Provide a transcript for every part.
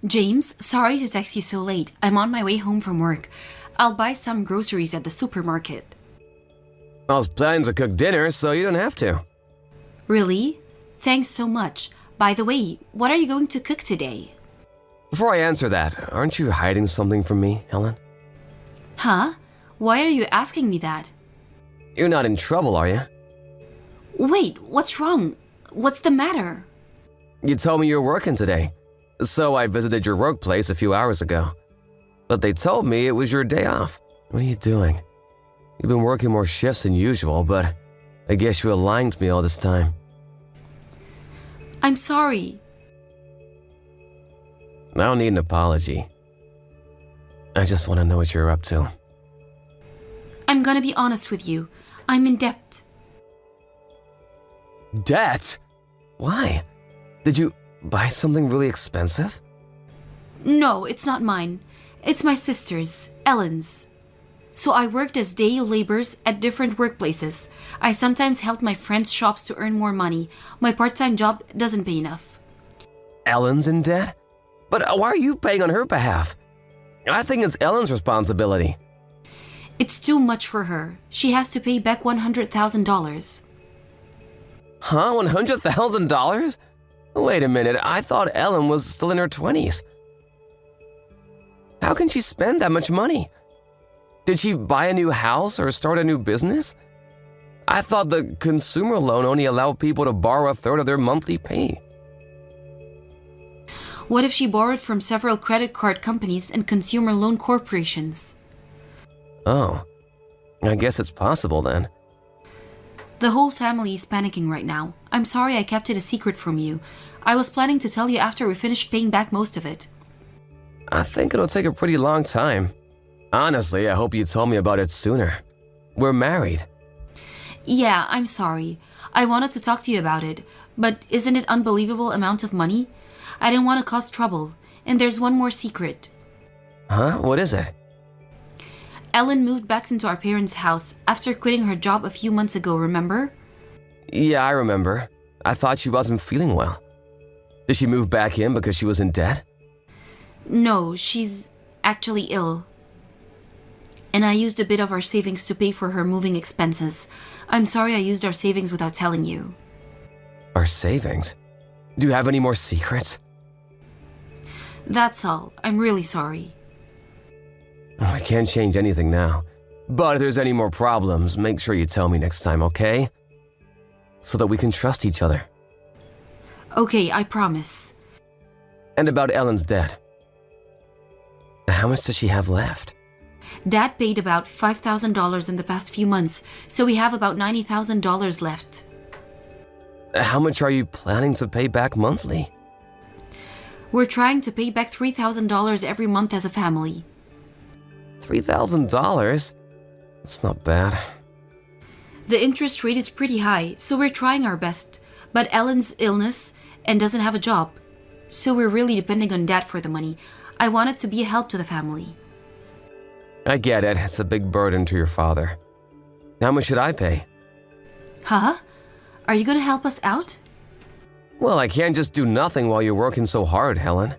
James, sorry to text you so late. I'm on my way home from work. I'll buy some groceries at the supermarket. I was planning to cook dinner, so you don't have to. Really? Thanks so much. By the way, what are you going to cook today? Before I answer that, aren't you hiding something from me, Helen? Huh? Why are you asking me that? You're not in trouble, are you? Wait, what's wrong? What's the matter? You told me you were working today, so I visited your workplace a few hours ago. But they told me it was your day off. What are you doing? You've been working more shifts than usual, but I guess you were lying to me all this time. I'm sorry. I don't need an apology. I just want to know what you're up to. I'm gonna be honest with you. I'm in debt. Debt? Why? Did you buy something really expensive? No, it's not mine. It's my sister's, Ellen's. So I worked as day laborers at different workplaces. I sometimes helped my friends' shops to earn more money. My part-time job doesn't pay enough. Ellen's in debt? But why are you paying on her behalf? I think it's Ellen's responsibility. It's too much for her. She has to pay back $100,000. Huh? $100,000? Wait a minute, I thought Ellen was still in her 20s. How can she spend that much money? Did she buy a new house or start a new business? I thought the consumer loan only allowed people to borrow a third of their monthly pay. What if she borrowed from several credit card companies and consumer loan corporations? Oh, I guess it's possible then. The whole family is panicking right now. I'm sorry I kept it a secret from you. I was planning to tell you after we finished paying back most of it. I think it'll take a pretty long time. Honestly, I hope you told me about it sooner. We're married. Yeah, I'm sorry. I wanted to talk to you about it, but isn't it unbelievable amount of money? I didn't want to cause trouble, and there's one more secret. Huh? What is it? Ellen moved back into our parents' house after quitting her job a few months ago, remember? Yeah, I remember. I thought she wasn't feeling well. Did she move back in because she was in debt? No, she's actually ill. And I used a bit of our savings to pay for her moving expenses. I'm sorry I used our savings without telling you. Our savings? Do you have any more secrets? That's all. I'm really sorry. I can't change anything now. But if there's any more problems, make sure you tell me next time, okay? So that we can trust each other. Okay, I promise. And about Ellen's debt. How much does she have left? Dad paid about $5,000 in the past few months, so we have about $90,000 left. How much are you planning to pay back monthly? We're trying to pay back $3,000 every month as a family. $3,000? That's not bad. The interest rate is pretty high, so we're trying our best. But Ellen's illness and doesn't have a job, so we're really depending on Dad for the money. I want it to be a help to the family. I get it. It's a big burden to your father. How much should I pay? Huh? Are you gonna help us out? Well, I can't just do nothing while you're working so hard, Helen.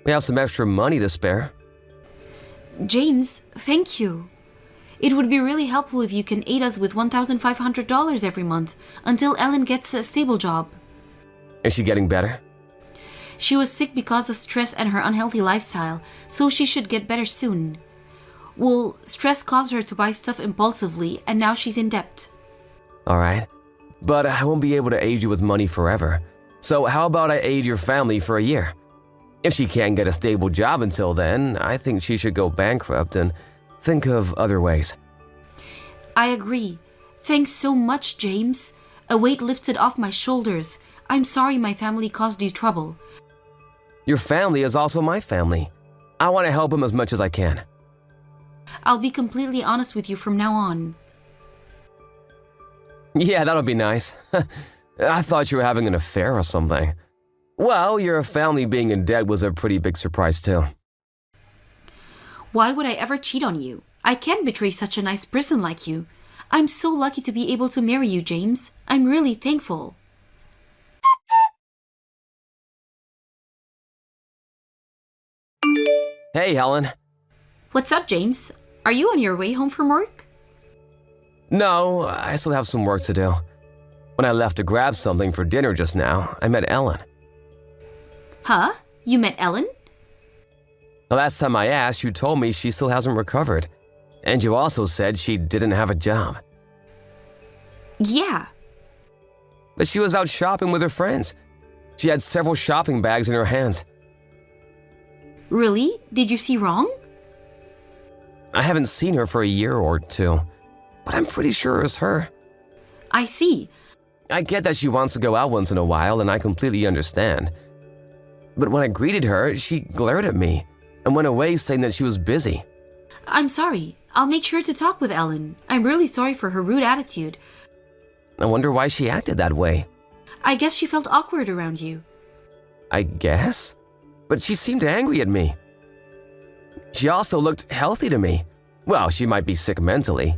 We have some extra money to spare. James, thank you. It would be really helpful if you can aid us with $1,500 every month until Ellen gets a stable job. Is she getting better? She was sick because of stress and her unhealthy lifestyle, so she should get better soon. Well, stress caused her to buy stuff impulsively, and now she's in debt. All right. But I won't be able to aid you with money forever. So how about I aid your family for a year? If she can't get a stable job until then, I think she should go bankrupt and think of other ways. I agree. Thanks so much, James. A weight lifted off my shoulders. I'm sorry my family caused you trouble. Your family is also my family. I want to help them as much as I can. I'll be completely honest with you from now on. Yeah, that'll be nice. I thought you were having an affair or something. Well, your family being in debt was a pretty big surprise too. Why would I ever cheat on you? I can't betray such a nice person like you. I'm so lucky to be able to marry you, James. I'm really thankful. Hey, Helen. What's up, James? Are you on your way home from work? No, I still have some work to do. When I left to grab something for dinner just now, I met Ellen. Huh? You met Ellen? The last time I asked, you told me she still hasn't recovered. And you also said she didn't have a job. Yeah. But she was out shopping with her friends. She had several shopping bags in her hands. Really? Did you see wrong? I haven't seen her for a year or two, but I'm pretty sure it's her. I see. I get that she wants to go out once in a while, and I completely understand. But when I greeted her, she glared at me and went away saying that she was busy. I'm sorry. I'll make sure to talk with Ellen. I'm really sorry for her rude attitude. I wonder why she acted that way. I guess she felt awkward around you. I guess? But she seemed angry at me. She also looked healthy to me. Well, she might be sick mentally.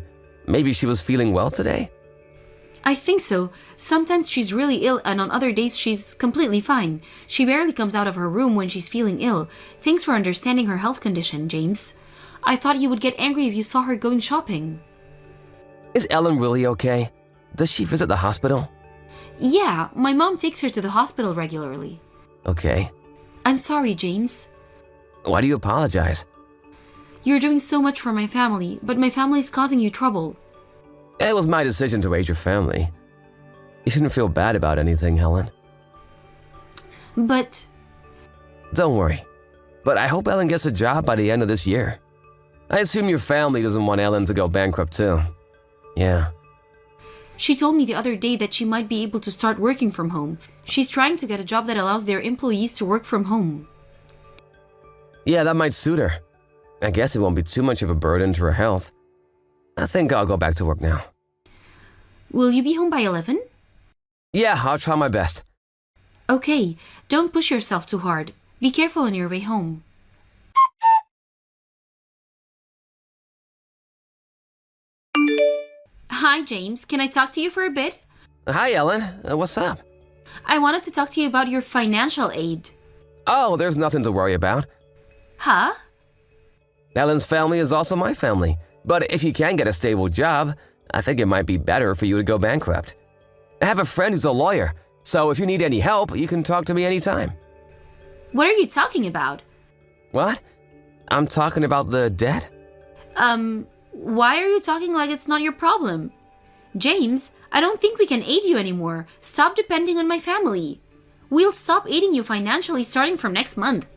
Maybe she was feeling well today? I think so. Sometimes she's really ill and on other days she's completely fine. She barely comes out of her room when she's feeling ill. Thanks for understanding her health condition, James. I thought you would get angry if you saw her going shopping. Is Ellen really okay? Does she visit the hospital? Yeah, my mom takes her to the hospital regularly. Okay. I'm sorry, James. Why do you apologize? You're doing so much for my family, but my family's causing you trouble. It was my decision to raise your family. You shouldn't feel bad about anything, Helen. But... Don't worry. But I hope Ellen gets a job by the end of this year. I assume your family doesn't want Ellen to go bankrupt too. Yeah. She told me the other day that she might be able to start working from home. She's trying to get a job that allows their employees to work from home. Yeah, that might suit her. I guess it won't be too much of a burden to her health. I think I'll go back to work now. Will you be home by 11? Yeah, I'll try my best. Okay, don't push yourself too hard. Be careful on your way home. Hi, James. Can I talk to you for a bit? Hi, Ellen. What's up? I wanted to talk to you about your financial aid. Oh, there's nothing to worry about. Huh? Ellen's family is also my family. But if you can get a stable job, I think it might be better for you to go bankrupt. I have a friend who's a lawyer, so if you need any help, you can talk to me anytime. What are you talking about? What? I'm talking about the debt? Why are you talking like it's not your problem? James, I don't think we can aid you anymore. Stop depending on my family. We'll stop aiding you financially starting from next month.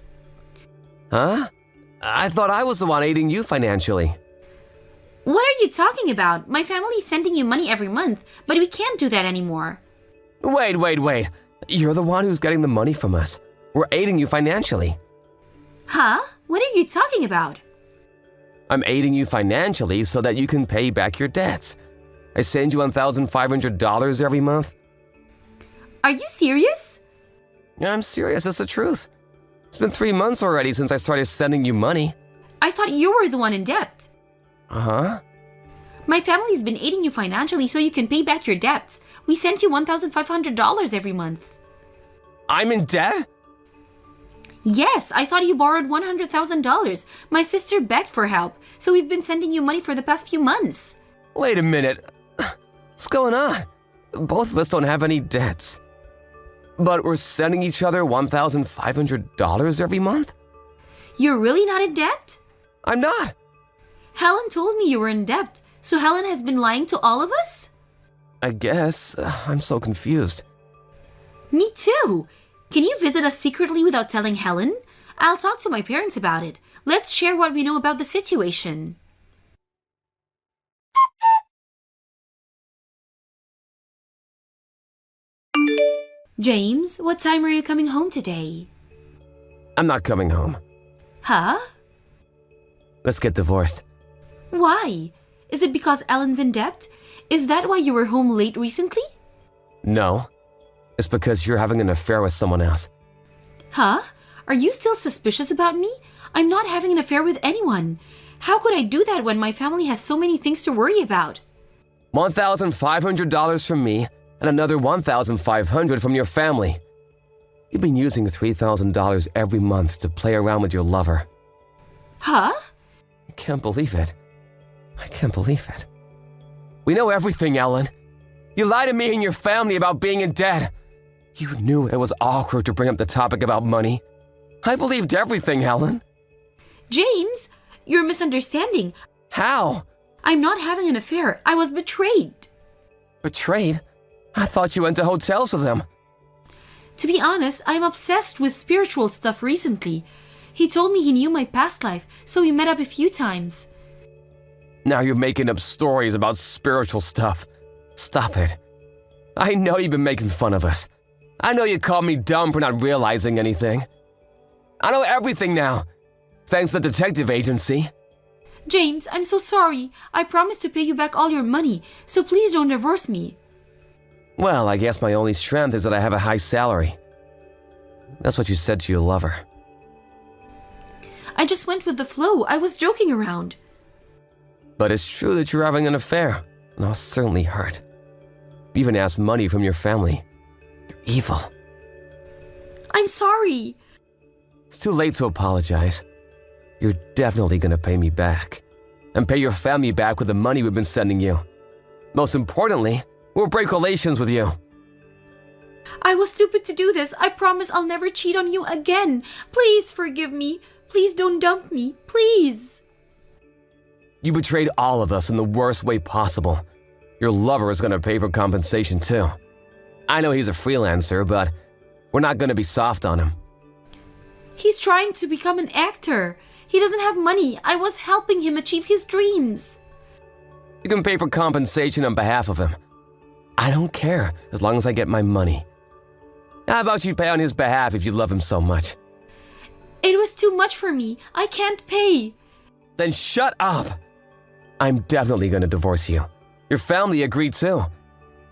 Huh? I thought I was the one aiding you financially. What are you talking about? My family's sending you money every month, but we can't do that anymore. Wait. You're the one who's getting the money from us. We're aiding you financially. Huh? What are you talking about? I'm aiding you financially so that you can pay back your debts. I send you $1,500 every month. Are you serious? Yeah, I'm serious. It's the truth. It's been 3 months already since I started sending you money. I thought you were the one in debt. Uh-huh. My family's been aiding you financially so you can pay back your debts. We sent you $1,500 every month. I'm in debt? Yes, I thought you borrowed $100,000. My sister begged for help, so we've been sending you money for the past few months. Wait a minute. What's going on? Both of us don't have any debts. But we're sending each other $1,500 every month? You're really not in debt? I'm not. Helen told me you were in debt, so Helen has been lying to all of us? I guess. I'm so confused. Me too. Can you visit us secretly without telling Helen? I'll talk to my parents about it. Let's share what we know about the situation. James, what time are you coming home today? I'm not coming home. Huh? Let's get divorced. Why? Is it because Ellen's in debt? Is that why you were home late recently? No. It's because you're having an affair with someone else. Huh? Are you still suspicious about me? I'm not having an affair with anyone. How could I do that when my family has so many things to worry about? $1,500 from me and another $1,500 from your family. You've been using $3,000 every month to play around with your lover. Huh? I can't believe it. I can't believe it. We know everything, Ellen. You lied to me and your family about being in debt. You knew it was awkward to bring up the topic about money. I believed everything, Ellen. James, you're misunderstanding. How? I'm not having an affair. I was betrayed. Betrayed? I thought you went to hotels with him. To be honest, I'm obsessed with spiritual stuff recently. He told me he knew my past life, so we met up a few times. Now you're making up stories about spiritual stuff. Stop it. I know you've been making fun of us. I know you called me dumb for not realizing anything. I know everything now, thanks to the detective agency. James, I'm so sorry. I promised to pay you back all your money, so please don't divorce me. Well, I guess my only strength is that I have a high salary. That's what you said to your lover. I just went with the flow. I was joking around. But it's true that you're having an affair, and I was certainly hurt. You even asked money from your family. You're evil. I'm sorry. It's too late to apologize. You're definitely gonna pay me back. And pay your family back with the money we've been sending you. Most importantly, we'll break relations with you. I was stupid to do this. I promise I'll never cheat on you again. Please forgive me. Please don't dump me. Please. You betrayed all of us in the worst way possible. Your lover is gonna pay for compensation too. I know he's a freelancer, but we're not gonna be soft on him. He's trying to become an actor. He doesn't have money. I was helping him achieve his dreams. You can pay for compensation on behalf of him. I don't care as long as I get my money. How about you pay on his behalf if you love him so much? It was too much for me. I can't pay. Then shut up. I'm definitely gonna divorce you. Your family agreed too.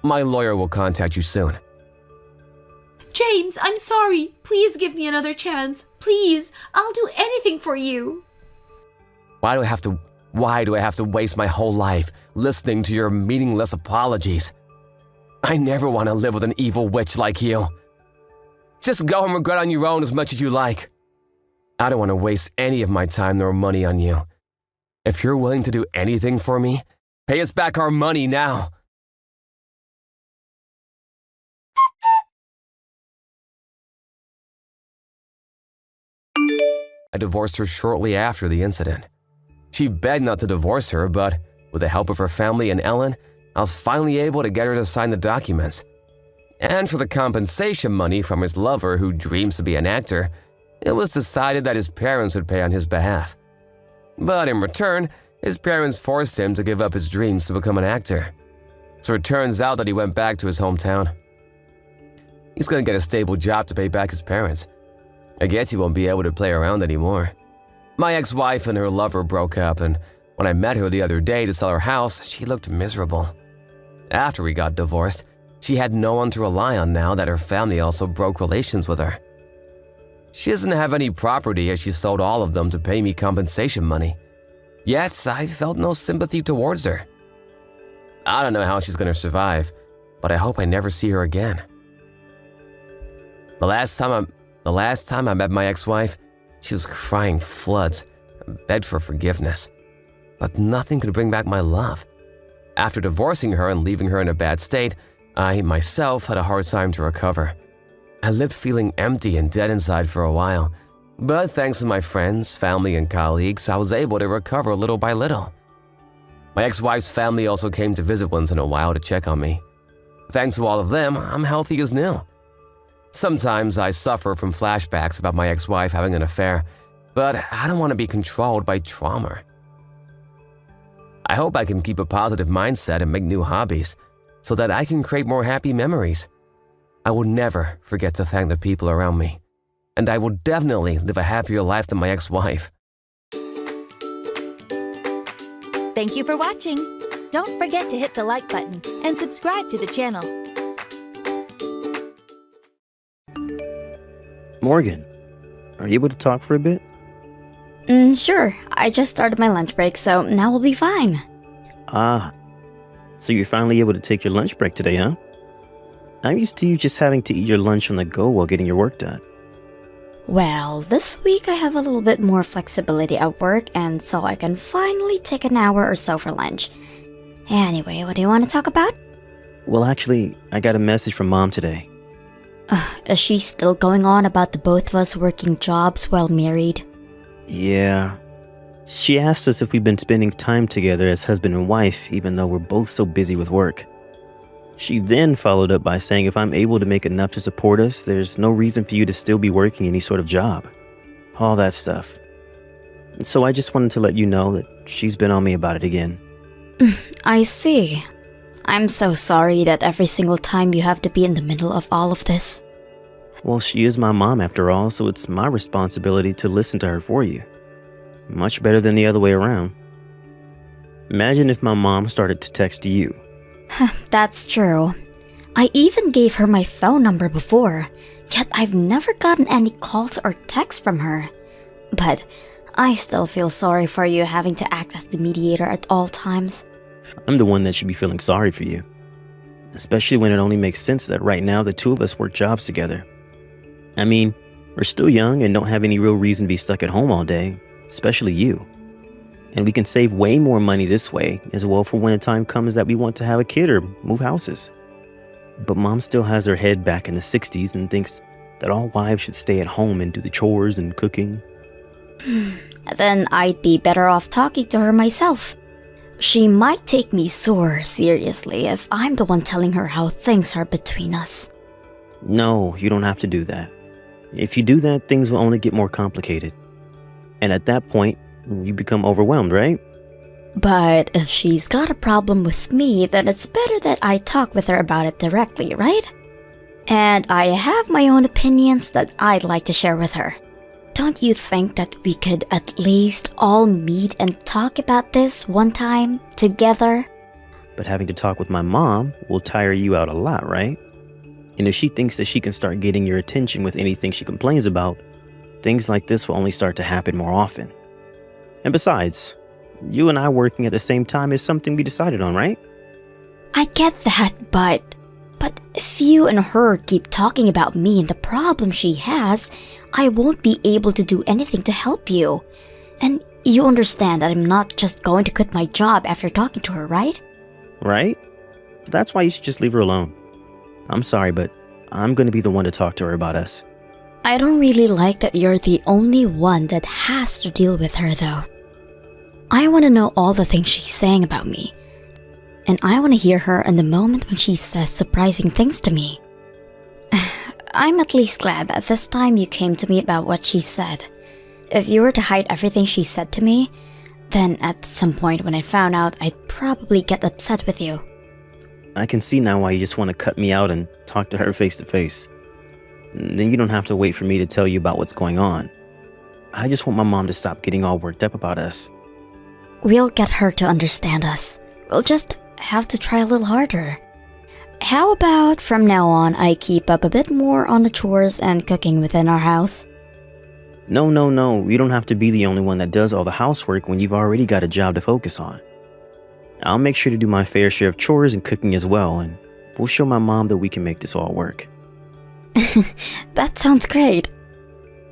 My lawyer will contact you soon. James, I'm sorry. Please give me another chance. Please. I'll do anything for you. Why do I have to waste my whole life listening to your meaningless apologies? I never want to live with an evil witch like you. Just go and regret on your own as much as you like. I don't want to waste any of my time nor money on you. If you're willing to do anything for me, pay us back our money now. I divorced her shortly after the incident. She begged not to divorce her, but with the help of her family and Ellen, I was finally able to get her to sign the documents. And for the compensation money from his lover who dreams to be an actor, it was decided that his parents would pay on his behalf. But in return, his parents forced him to give up his dreams to become an actor. So it turns out that he went back to his hometown. He's gonna get a stable job to pay back his parents. I guess he won't be able to play around anymore. My ex-wife and her lover broke up, and when I met her the other day to sell her house, she looked miserable. After we got divorced, she had no one to rely on now that her family also broke relations with her. She doesn't have any property as she sold all of them to pay me compensation money. Yet, I felt no sympathy towards her. I don't know how she's gonna survive, but I hope I never see her again. The last time I met my ex-wife, she was crying floods and begged for forgiveness. But nothing could bring back my love. After divorcing her and leaving her in a bad state, I myself had a hard time to recover. I lived feeling empty and dead inside for a while, but thanks to my friends, family, and colleagues, I was able to recover little by little. My ex-wife's family also came to visit once in a while to check on me. Thanks to all of them, I'm healthy as new. Sometimes I suffer from flashbacks about my ex-wife having an affair, but I don't want to be controlled by trauma. I hope I can keep a positive mindset and make new hobbies so that I can create more happy memories. I will never forget to thank the people around me, and I will definitely live a happier life than my ex-wife. Thank you for watching. Don't forget to hit the like button and subscribe to the channel. Morgan, are you able to talk for a bit? Sure. I just started my lunch break, so now we'll be fine. Ah, so you're finally able to take your lunch break today, huh? I'm used to you just having to eat your lunch on the go while getting your work done. Well, this week I have a little bit more flexibility at work, and so I can finally take an hour or so for lunch. Anyway, what do you want to talk about? Well, actually, I got a message from Mom today. Is she still going on about the both of us working jobs while married? Yeah. She asked us if we've been spending time together as husband and wife, even though we're both so busy with work. She then followed up by saying if I'm able to make enough to support us, there's no reason for you to still be working any sort of job. All that stuff. So I just wanted to let you know that she's been on me about it again. I see. I'm so sorry that every single time you have to be in the middle of all of this. Well, she is my mom after all, so it's my responsibility to listen to her for you. Much better than the other way around. Imagine if my mom started to text you. That's true. I even gave her my phone number before, yet I've never gotten any calls or texts from her. But I still feel sorry for you having to act as the mediator at all times. I'm the one that should be feeling sorry for you. Especially when it only makes sense that right now the two of us work jobs together. I mean, we're still young and don't have any real reason to be stuck at home all day, especially you. And we can save way more money this way as well for when the time comes that we want to have a kid or move houses. But Mom still has her head back in the 60s and thinks that all wives should stay at home and do the chores and cooking. Then I'd be better off talking to her myself. She might take me so seriously if I'm the one telling her how things are between us. No, you don't have to do that. If you do that, things will only get more complicated. And at that point, you become overwhelmed, right? But if she's got a problem with me, then it's better that I talk with her about it directly, right? And I have my own opinions that I'd like to share with her. Don't you think that we could at least all meet and talk about this one time, together? But having to talk with my mom will tire you out a lot, right? And if she thinks that she can start getting your attention with anything she complains about, things like this will only start to happen more often. And besides, you and I working at the same time is something we decided on, right? I get that, but if you and her keep talking about me and the problem she has, I won't be able to do anything to help you. And you understand that I'm not just going to quit my job after talking to her, right? Right? That's why you should just leave her alone. I'm sorry, but I'm going to be the one to talk to her about us. I don't really like that you're the only one that has to deal with her, though. I want to know all the things she's saying about me. And I want to hear her in the moment when she says surprising things to me. I'm at least glad that this time you came to me about what she said. If you were to hide everything she said to me, then at some point when I found out, I'd probably get upset with you. I can see now why you just want to cut me out and talk to her face to face. Then you don't have to wait for me to tell you about what's going on. I just want my mom to stop getting all worked up about us. We'll get her to understand us. We'll just have to try a little harder. How about from now on I keep up a bit more on the chores and cooking within our house? No. You don't have to be the only one that does all the housework when you've already got a job to focus on. I'll make sure to do my fair share of chores and cooking as well, and we'll show my mom that we can make this all work. That sounds great.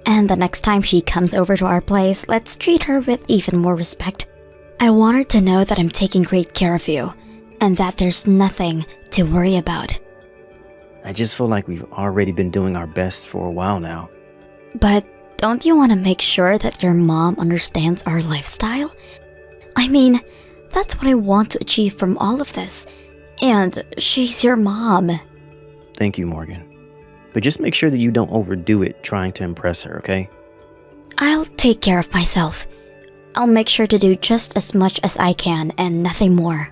And the next time she comes over to our place, let's treat her with even more respect. I want her to know that I'm taking great care of you, and that there's nothing to worry about. I just feel like we've already been doing our best for a while now. But don't you want to make sure that your mom understands our lifestyle? I mean, that's what I want to achieve from all of this. And she's your mom. Thank you, Morgan. But just make sure that you don't overdo it trying to impress her, okay? I'll take care of myself. I'll make sure to do just as much as I can and nothing more.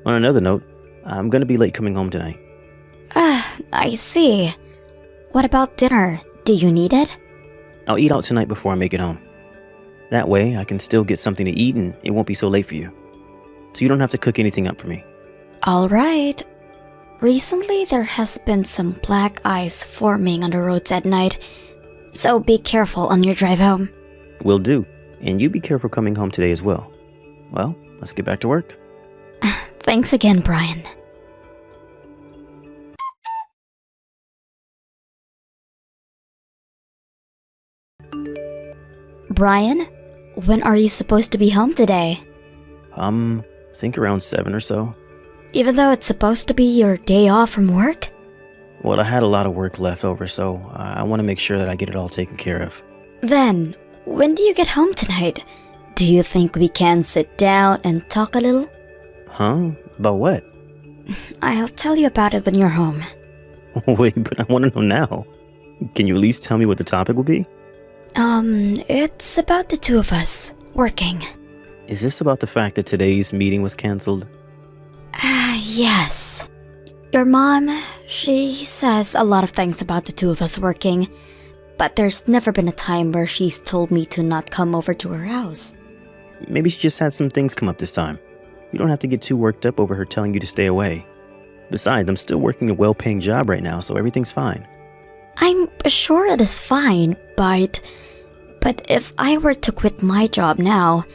On another note, I'm gonna be late coming home tonight. I see. What about dinner? Do you need it? I'll eat out tonight before I make it home. That way, I can still get something to eat and it won't be so late for you. So you don't have to cook anything up for me. Alright. Recently, there has been some black ice forming on the roads at night, so be careful on your drive home. Will do. And you be careful coming home today as well. Well, let's get back to work. Thanks again, Brian. Brian, when are you supposed to be home today? I think around 7 or so. Even though it's supposed to be your day off from work? Well, I had a lot of work left over, so I want to make sure that I get it all taken care of. Then, when do you get home tonight? Do you think we can sit down and talk a little? Huh? About what? I'll tell you about it when you're home. Wait, but I want to know now. Can you at least tell me what the topic will be? It's about the two of us, working. Is this about the fact that today's meeting was canceled? Yes. Your mom, she says a lot of things about the two of us working, but there's never been a time where she's told me to not come over to her house. Maybe she just had some things come up this time. You don't have to get too worked up over her telling you to stay away. Besides, I'm still working a well-paying job right now, so everything's fine. I'm sure it is fine, but if I were to quit my job now,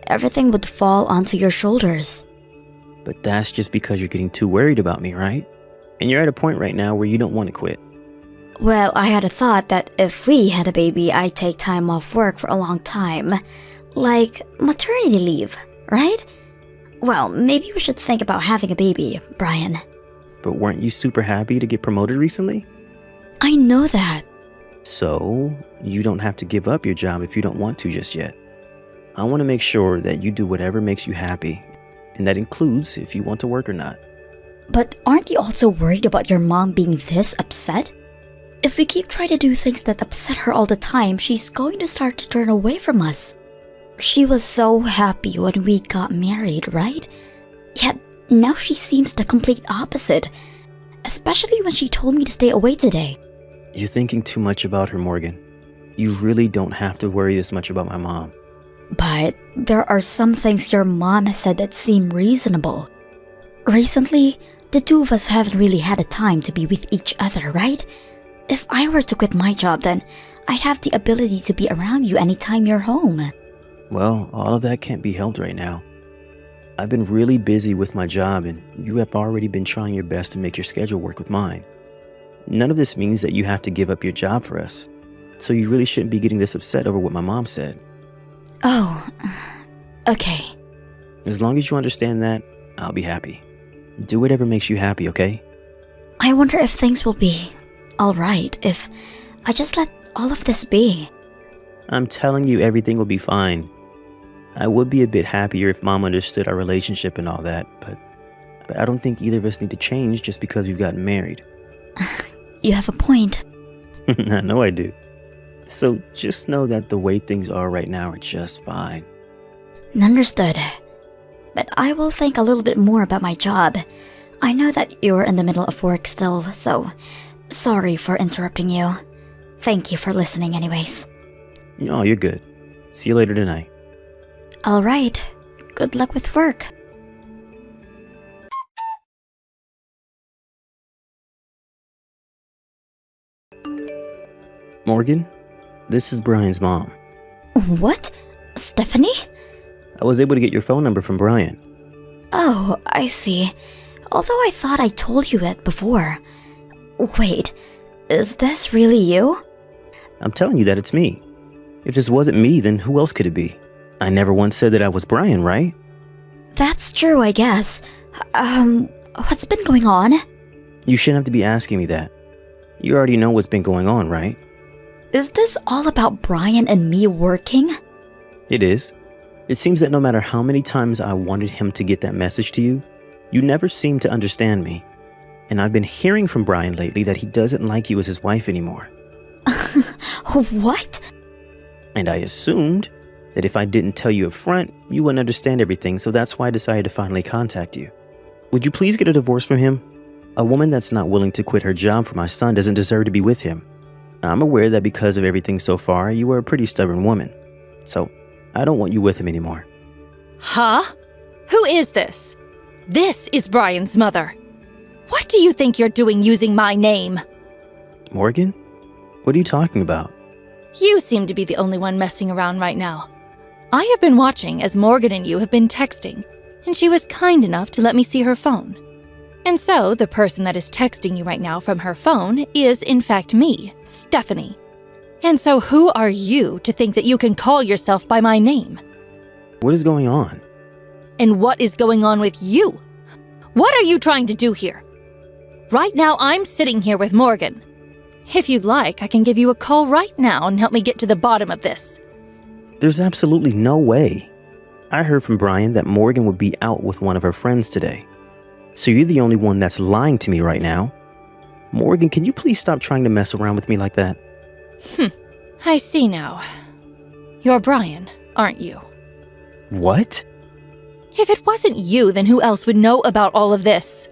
everything would fall onto your shoulders. But that's just because you're getting too worried about me, right? And you're at a point right now where you don't want to quit. Well, I had a thought that if we had a baby, I'd take time off work for a long time. Like maternity leave, right? Well, maybe we should think about having a baby, Brian. But weren't you super happy to get promoted recently? I know that. So, you don't have to give up your job if you don't want to just yet. I want to make sure that you do whatever makes you happy, and that includes if you want to work or not. But aren't you also worried about your mom being this upset? If we keep trying to do things that upset her all the time, she's going to start to turn away from us. She was so happy when we got married, right? Yet now she seems the complete opposite, especially when she told me to stay away today. You're thinking too much about her, Morgan. You really don't have to worry this much about my mom. But there are some things your mom has said that seem reasonable. Recently, the two of us haven't really had a time to be with each other, right? If I were to quit my job, then I'd have the ability to be around you anytime you're home. Well, all of that can't be helped right now. I've been really busy with my job, and you have already been trying your best to make your schedule work with mine. None of this means that you have to give up your job for us, so you really shouldn't be getting this upset over what my mom said. Oh, okay. As long as you understand that, I'll be happy. Do whatever makes you happy, okay? I wonder if things will be alright if I just let all of this be. I'm telling you, everything will be fine. I would be a bit happier if Mom understood our relationship and all that, but I don't think either of us need to change just because we've gotten married. You have a point. I know I do. So just know that the way things are right now are just fine. Understood. But I will think a little bit more about my job. I know that you're in the middle of work still, so sorry for interrupting you. Thank you for listening anyways. Oh, you're good. See you later tonight. Alright. Good luck with work. Morgan, this is Brian's mom. What? Stephanie? I was able to get your phone number from Brian. Oh, I see. Although I thought I told you it before. Wait, is this really you? I'm telling you that it's me. If this wasn't me, then who else could it be? I never once said that I was Brian, right? That's true, I guess. What's been going on? You shouldn't have to be asking me that. You already know what's been going on, right? Is this all about Brian and me working? It is. It seems that no matter how many times I wanted him to get that message to you, you never seem to understand me. And I've been hearing from Brian lately that he doesn't like you as his wife anymore. What? And I assumed that if I didn't tell you up front, you wouldn't understand everything, so that's why I decided to finally contact you. Would you please get a divorce from him? A woman that's not willing to quit her job for my son doesn't deserve to be with him. I'm aware that because of everything so far, you are a pretty stubborn woman. So, I don't want you with him anymore. Huh? Who is this? This is Brian's mother. What do you think you're doing using my name? Morgan? What are you talking about? You seem to be the only one messing around right now. I have been watching as Morgan and you have been texting, and she was kind enough to let me see her phone. And so, the person that is texting you right now from her phone is, in fact, me, Stephanie. And so who are you to think that you can call yourself by my name? What is going on? And what is going on with you? What are you trying to do here? Right now, I'm sitting here with Morgan. If you'd like, I can give you a call right now and help me get to the bottom of this. There's absolutely no way. I heard from Brian that Morgan would be out with one of her friends today. So you're the only one that's lying to me right now. Morgan, can you please stop trying to mess around with me like that? I see now. You're Brian, aren't you? What? If it wasn't you, then who else would know about all of this?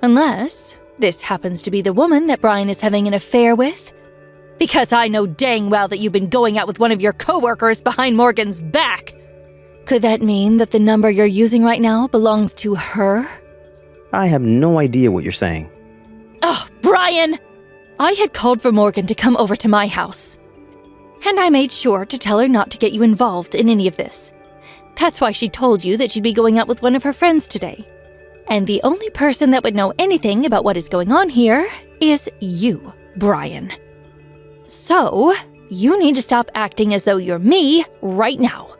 Unless this happens to be the woman that Brian is having an affair with. Because I know dang well that you've been going out with one of your coworkers behind Morgan's back. Could that mean that the number you're using right now belongs to her? I have no idea what you're saying. Oh, Brian! I had called for Morgan to come over to my house. And I made sure to tell her not to get you involved in any of this. That's why she told you that she'd be going out with one of her friends today. And the only person that would know anything about what is going on here is you, Brian. So, you need to stop acting as though you're me right now.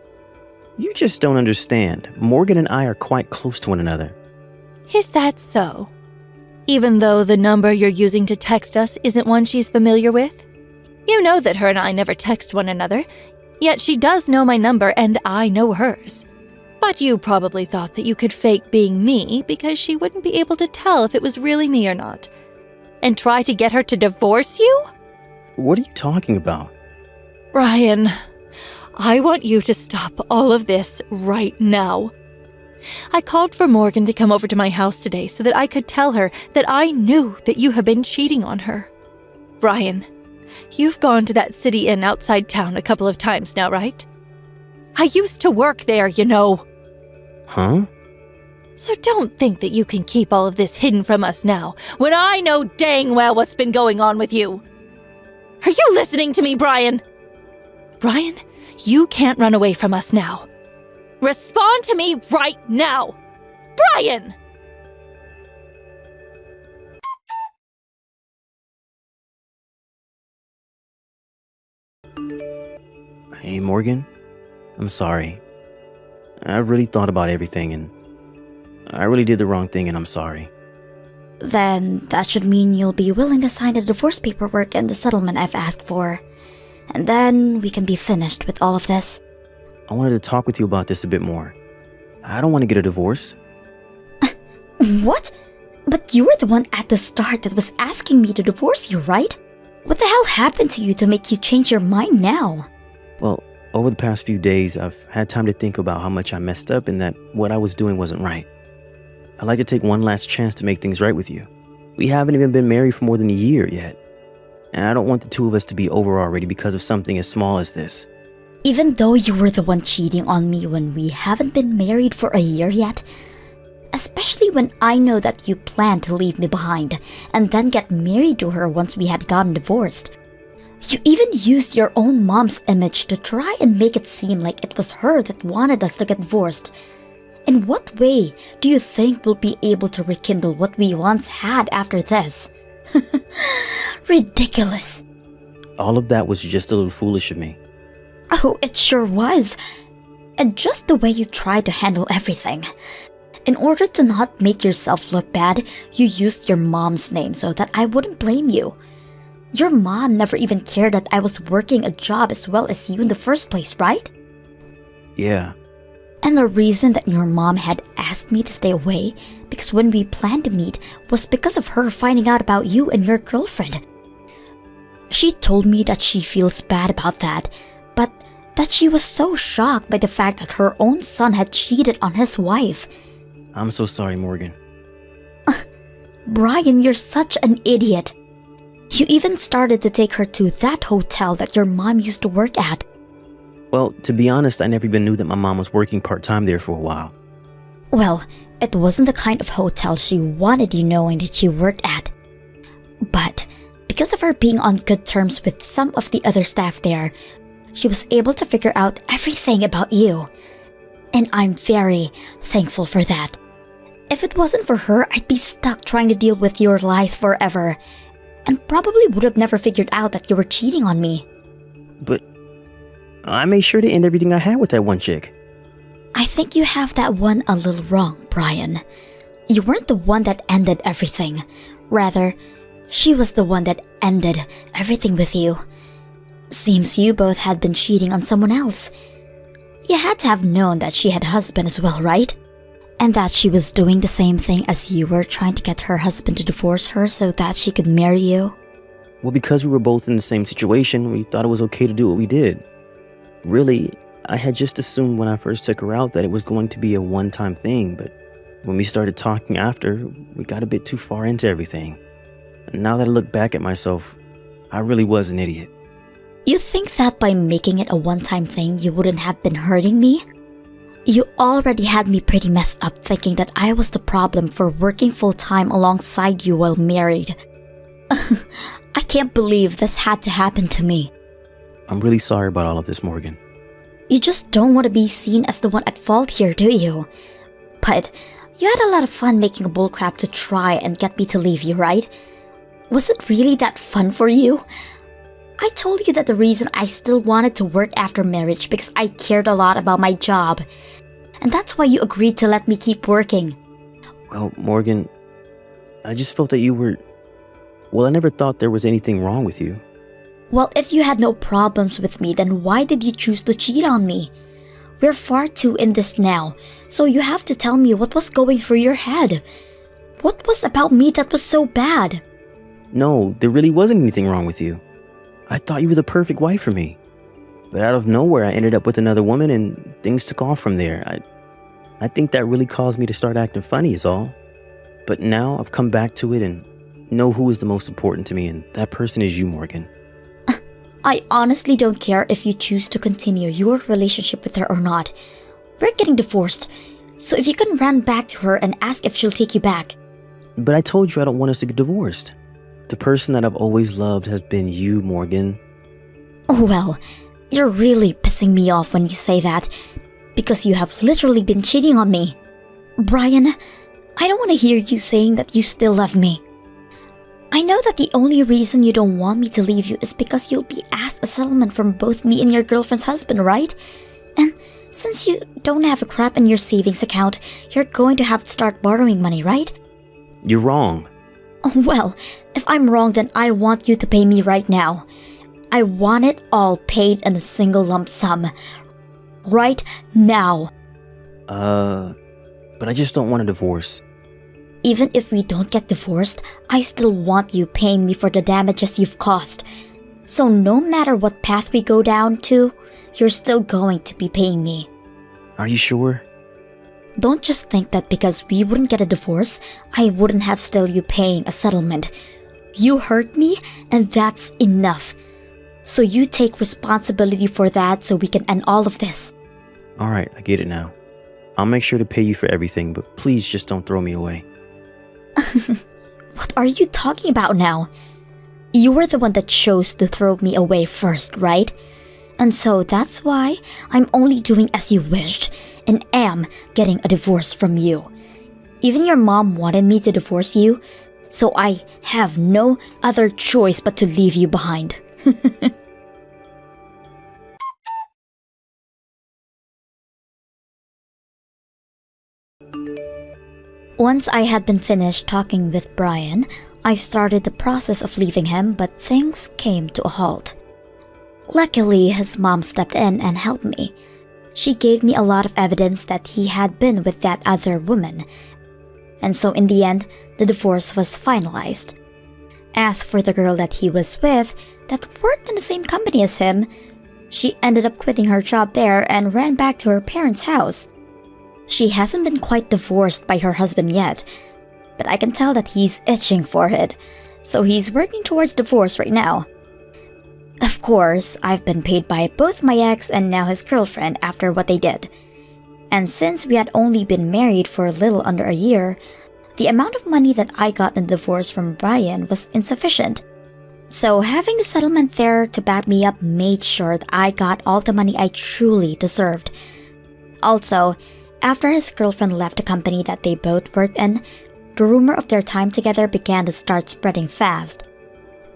You just don't understand. Morgan and I are quite close to one another. Is that so? Even though the number you're using to text us isn't one she's familiar with? You know that her and I never text one another, yet she does know my number and I know hers. But you probably thought that you could fake being me because she wouldn't be able to tell if it was really me or not. And try to get her to divorce you? What are you talking about? Ryan, I want you to stop all of this right now. I called for Morgan to come over to my house today so that I could tell her that I knew that you have been cheating on her. Brian, you've gone to that city inn outside town a couple of times now, right? I used to work there, you know. Huh? So don't think that you can keep all of this hidden from us now, when I know dang well what's been going on with you. Are you listening to me, Brian? Brian, you can't run away from us now. Respond to me right now! Brian! Hey, Morgan. I'm sorry. I really thought about everything and I really did the wrong thing and I'm sorry. Then that should mean you'll be willing to sign the divorce paperwork and the settlement I've asked for. And then we can be finished with all of this. I wanted to talk with you about this a bit more. I don't want to get a divorce. What? But you were the one at the start that was asking me to divorce you, right? What the hell happened to you to make you change your mind now? Well, over the past few days, I've had time to think about how much I messed up and that what I was doing wasn't right. I'd like to take one last chance to make things right with you. We haven't even been married for more than a year yet. And I don't want the two of us to be over already because of something as small as this. Even though you were the one cheating on me when we haven't been married for a year yet, especially when I know that you planned to leave me behind and then get married to her once we had gotten divorced. You even used your own mom's image to try and make it seem like it was her that wanted us to get divorced. In what way do you think we'll be able to rekindle what we once had after this? Ridiculous. All of that was just a little foolish of me. Oh, it sure was. And just the way you tried to handle everything. In order to not make yourself look bad, you used your mom's name so that I wouldn't blame you. Your mom never even cared that I was working a job as well as you in the first place, right? Yeah. And the reason that your mom had asked me to stay away, because when we planned to meet, was because of her finding out about you and your girlfriend. She told me that she feels bad about that, but that she was so shocked by the fact that her own son had cheated on his wife. I'm so sorry, Morgan. Brian, you're such an idiot. You even started to take her to that hotel that your mom used to work at. Well, to be honest, I never even knew that my mom was working part-time there for a while. Well, it wasn't the kind of hotel she wanted you knowing that she worked at. But because of her being on good terms with some of the other staff there, she was able to figure out everything about you. And I'm very thankful for that. If it wasn't for her, I'd be stuck trying to deal with your lies forever, and probably would have never figured out that you were cheating on me. But I made sure to end everything I had with that one chick. I think you have that one a little wrong, Brian. You weren't the one that ended everything. Rather, she was the one that ended everything with you. Seems you both had been cheating on someone else. You had to have known that she had a husband as well, right? And that she was doing the same thing as you were, trying to get her husband to divorce her so that she could marry you. Well, because we were both in the same situation, we thought it was okay to do what we did. Really, I had just assumed when I first took her out that it was going to be a one-time thing, but when we started talking after, we got a bit too far into everything. And now that I look back at myself, I really was an idiot. You think that by making it a one-time thing, you wouldn't have been hurting me? You already had me pretty messed up thinking that I was the problem for working full-time alongside you while married. I can't believe this had to happen to me. I'm really sorry about all of this, Morgan. You just don't want to be seen as the one at fault here, do you? But you had a lot of fun making a bullcrap to try and get me to leave you, right? Was it really that fun for you? I told you that the reason I still wanted to work after marriage because I cared a lot about my job. And that's why you agreed to let me keep working. Well, Morgan, I just felt that you were... Well, I never thought there was anything wrong with you. Well, if you had no problems with me, then why did you choose to cheat on me? We're far too in this now, so you have to tell me what was going through your head. What was about me that was so bad? No, there really wasn't anything wrong with you. I thought you were the perfect wife for me. But out of nowhere, I ended up with another woman and things took off from there. I think that really caused me to start acting funny is all. But now I've come back to it and know who is the most important to me, and that person is you, Morgan. I honestly don't care if you choose to continue your relationship with her or not. We're getting divorced, so if you can run back to her and ask if she'll take you back. But I told you I don't want us to get divorced. The person that I've always loved has been you, Morgan. Oh well, you're really pissing me off when you say that, because you have literally been cheating on me. Brian, I don't want to hear you saying that you still love me. I know that the only reason you don't want me to leave you is because you'll be asked a settlement from both me and your girlfriend's husband, right? And since you don't have a crap in your savings account, you're going to have to start borrowing money, right? You're wrong. Well, if I'm wrong, then I want you to pay me right now. I want it all paid in a single lump sum. Right now. But I just don't want a divorce. Even if we don't get divorced, I still want you paying me for the damages you've caused. So no matter what path we go down to, you're still going to be paying me. Are you sure? Don't just think that because we wouldn't get a divorce, I wouldn't have still you paying a settlement. You hurt me, and that's enough. So you take responsibility for that so we can end all of this. Alright, I get it now. I'll make sure to pay you for everything, but please just don't throw me away. What are you talking about now? You were the one that chose to throw me away first, right? And so that's why I'm only doing as you wished and am getting a divorce from you. Even your mom wanted me to divorce you, so I have no other choice but to leave you behind. Once I had been finished talking with Brian, I started the process of leaving him, but things came to a halt. Luckily, his mom stepped in and helped me. She gave me a lot of evidence that he had been with that other woman. And so in the end, the divorce was finalized. As for the girl that he was with, that worked in the same company as him, she ended up quitting her job there and ran back to her parents' house. She hasn't been quite divorced by her husband yet, but I can tell that he's itching for it, so he's working towards divorce right now. Of course, I've been paid by both my ex and now his girlfriend after what they did. And since we had only been married for a little under a year, the amount of money that I got in the divorce from Brian was insufficient. So having the settlement there to back me up made sure that I got all the money I truly deserved. Also, after his girlfriend left the company that they both worked in, the rumor of their time together began to start spreading fast.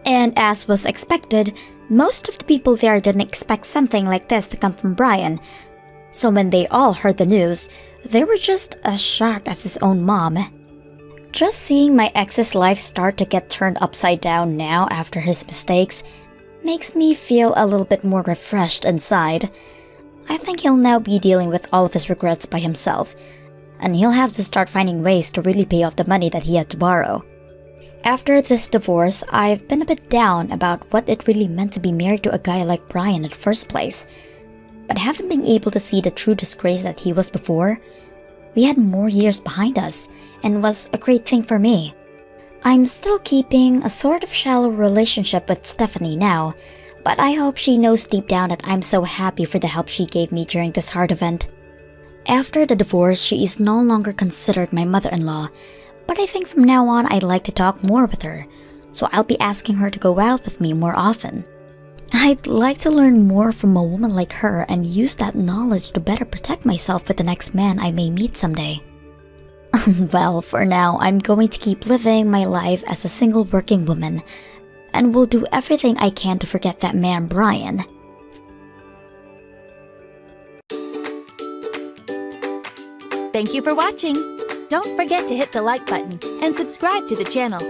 And as was expected, most of the people there didn't expect something like this to come from Brian. So when they all heard the news, they were just as shocked as his own mom. Just seeing my ex's life start to get turned upside down now after his mistakes makes me feel a little bit more refreshed inside. I think he'll now be dealing with all of his regrets by himself, and he'll have to start finding ways to really pay off the money that he had to borrow. After this divorce, I've been a bit down about what it really meant to be married to a guy like Brian in the first place. But having been able to see the true disgrace that he was before, we had more years behind us, and was a great thing for me. I'm still keeping a sort of shallow relationship with Stephanie now, but I hope she knows deep down that I'm so happy for the help she gave me during this hard event. After the divorce, she is no longer considered my mother-in-law, but I think from now on I'd like to talk more with her, so I'll be asking her to go out with me more often. I'd like to learn more from a woman like her and use that knowledge to better protect myself with the next man I may meet someday. Well, for now, I'm going to keep living my life as a single working woman, and will do everything I can to forget that man Brian. Thank you for watching. Don't forget to hit the like button and subscribe to the channel.